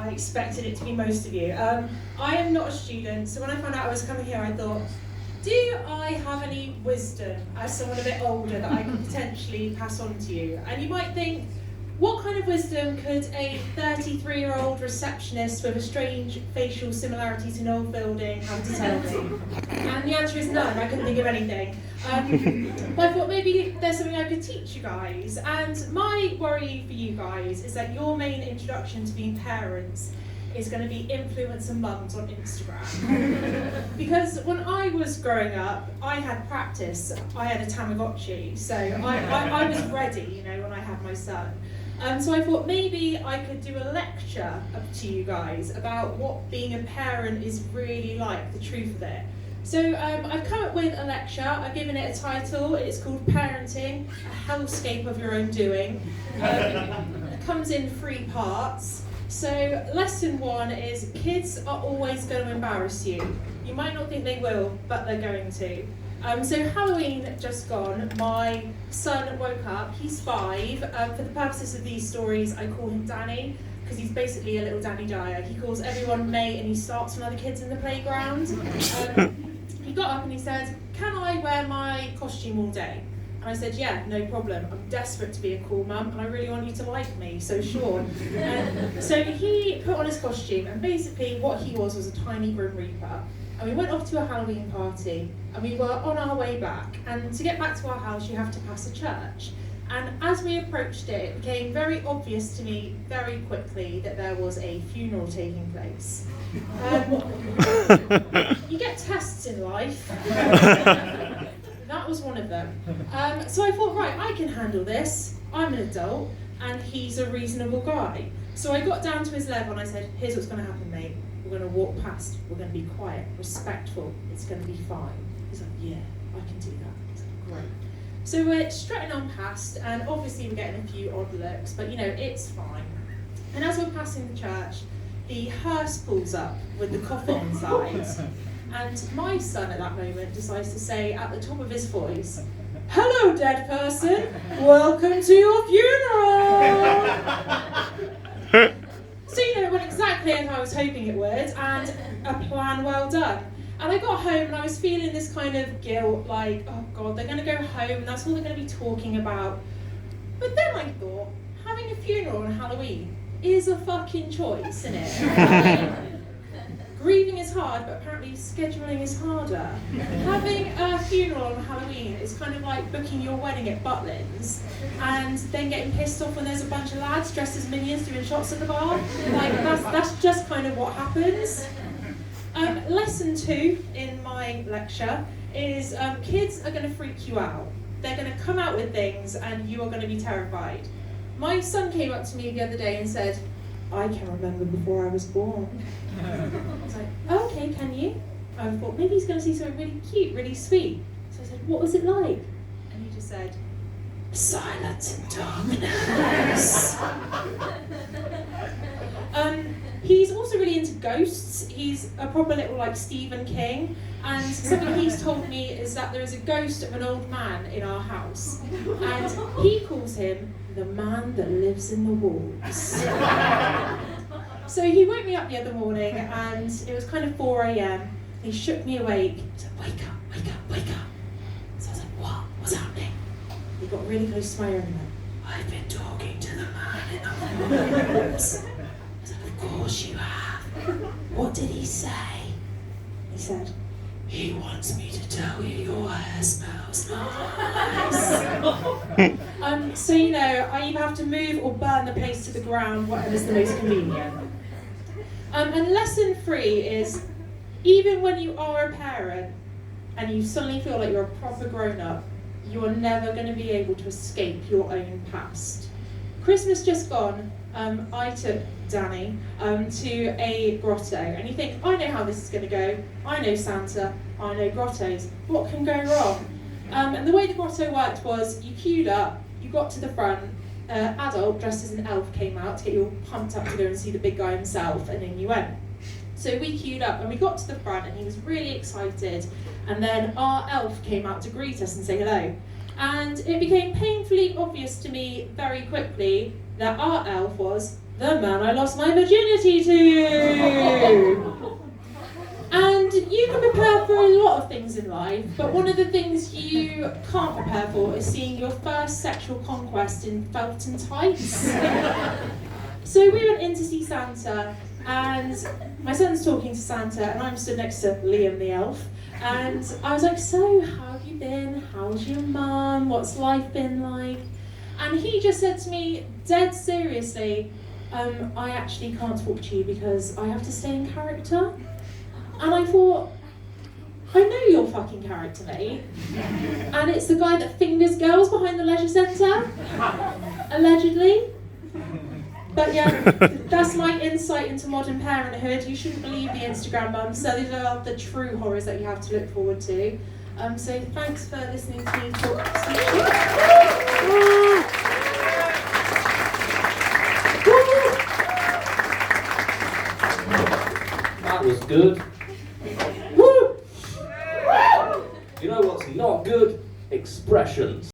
I expected it to be most of you. I am not a student, so when I found out I was coming here, I thought, do I have any wisdom as someone a bit older that I could potentially pass on to you? And you might think, what kind of wisdom could a 33-year-old receptionist with a strange facial similarity to Noel Fielding have to tell me? And the answer is none. I couldn't think of anything. But I thought maybe there's something I could teach you guys. And my worry for you guys is that your main introduction to being parents is going to be influencer mums on Instagram. Because when I was growing up, I had practice. I had a Tamagotchi, so I was ready, when I had my son. So I thought maybe I could do a lecture up to you guys about what being a parent is really like, the truth of it. So I've come up with a lecture. I've given it a title. It's called Parenting, a Hellscape of Your Own Doing. It comes in 3 parts. So lesson 1 is kids are always going to embarrass you. You might not think they will, but they're going to. So Halloween just gone, my son woke up, he's 5. For the purposes of these stories, I call him Danny, because he's basically a little Danny Dyer. He calls everyone mate and he starts on other kids in the playground. He got up and he said, can I wear my costume all day? And I said, yeah, no problem. I'm desperate to be a cool mum and I really want you to like me, so sure. So he put on his costume and basically what he was a tiny Grim Reaper. And we went off to a Halloween party and we were on our way back. And to get back to our house, you have to pass a church. And as we approached it, it became very obvious to me very quickly that there was a funeral taking place. You get tests in life. That was one of them. So I thought, right, I can handle this. I'm an adult and he's a reasonable guy. So I got down to his level and I said, here's what's going to happen, mate. We're going to walk past, we're going to be quiet, respectful, it's going to be fine. He's like, yeah, I can do that. I was like, great. So we're strutting on past, and obviously we're getting a few odd looks, but it's fine. And as we're passing the church, the hearse pulls up with the coffin inside, and my son at that moment decides to say at the top of his voice, hello dead person, welcome to your funeral! So it went exactly as I was hoping it would, and a plan well done. And I got home and I was feeling this kind of guilt, like, oh God, they're going to go home and that's all they're going to be talking about. But then I thought, having a funeral on Halloween is a fucking choice, isn't it? Grieving is hard, but apparently scheduling is harder. Having a funeral on Halloween is kind of like booking your wedding at Butlins and then getting pissed off when there's a bunch of lads dressed as minions doing shots at the bar. Like, that's just kind of what happens. Lesson 2 in my lecture is kids are going to freak you out. They're going to come out with things and you are going to be terrified. My son came up to me the other day and said, I can remember before I was born. I was like, oh, okay, can you? I thought maybe he's going to see something really cute, really sweet. So I said, what was it like? And he just said, silence and darkness. He's also really into ghosts. He's a proper little like Stephen King. And something he's told me is that there is a ghost of an old man in our house. And he calls him the man that lives in the walls. So he woke me up the other morning and it was kind of 4 a.m. He shook me awake. He said, wake up, wake up, wake up. So I was like, what? What's happening? He got really close to my ear and he went, I've been talking to the man in the walls. I said, of course you have. What did he say? He said, he wants me to tell you your hair smells nice. So I either have to move or burn the place to the ground, whatever's the most convenient. And lesson 3 is, even when you are a parent and you suddenly feel like you're a proper grown-up, you are never going to be able to escape your own past. Christmas just gone, I took Danny to a grotto, and you think, I know how this is going to go. I know Santa, I know grottos. What can go wrong? And the way the grotto worked was, you queued up, you got to the front, adult dressed as an elf came out to get you all pumped up to go and see the big guy himself, and in you went. So we queued up and we got to the front and he was really excited, and then our elf came out to greet us and say hello. And it became painfully obvious to me very quickly that our elf was The man I lost my virginity to! And you can prepare for a lot of things in life, but one of the things you can't prepare for is seeing your first sexual conquest in felt and tights. So we went in to see Santa, and my son's talking to Santa, and I'm stood next to Liam the elf, and I was like, so how have you been? How's your mum? What's life been like? And he just said to me, dead seriously, I actually can't talk to you because I have to stay in character. And I thought, I know your fucking character, mate. And it's the guy that fingers girls behind the leisure centre, allegedly. But yeah, that's my insight into modern parenthood. You shouldn't believe the Instagram mums. So these are the true horrors that you have to look forward to. So thanks for listening to me talk. That was good. You know what's not good? Expressions.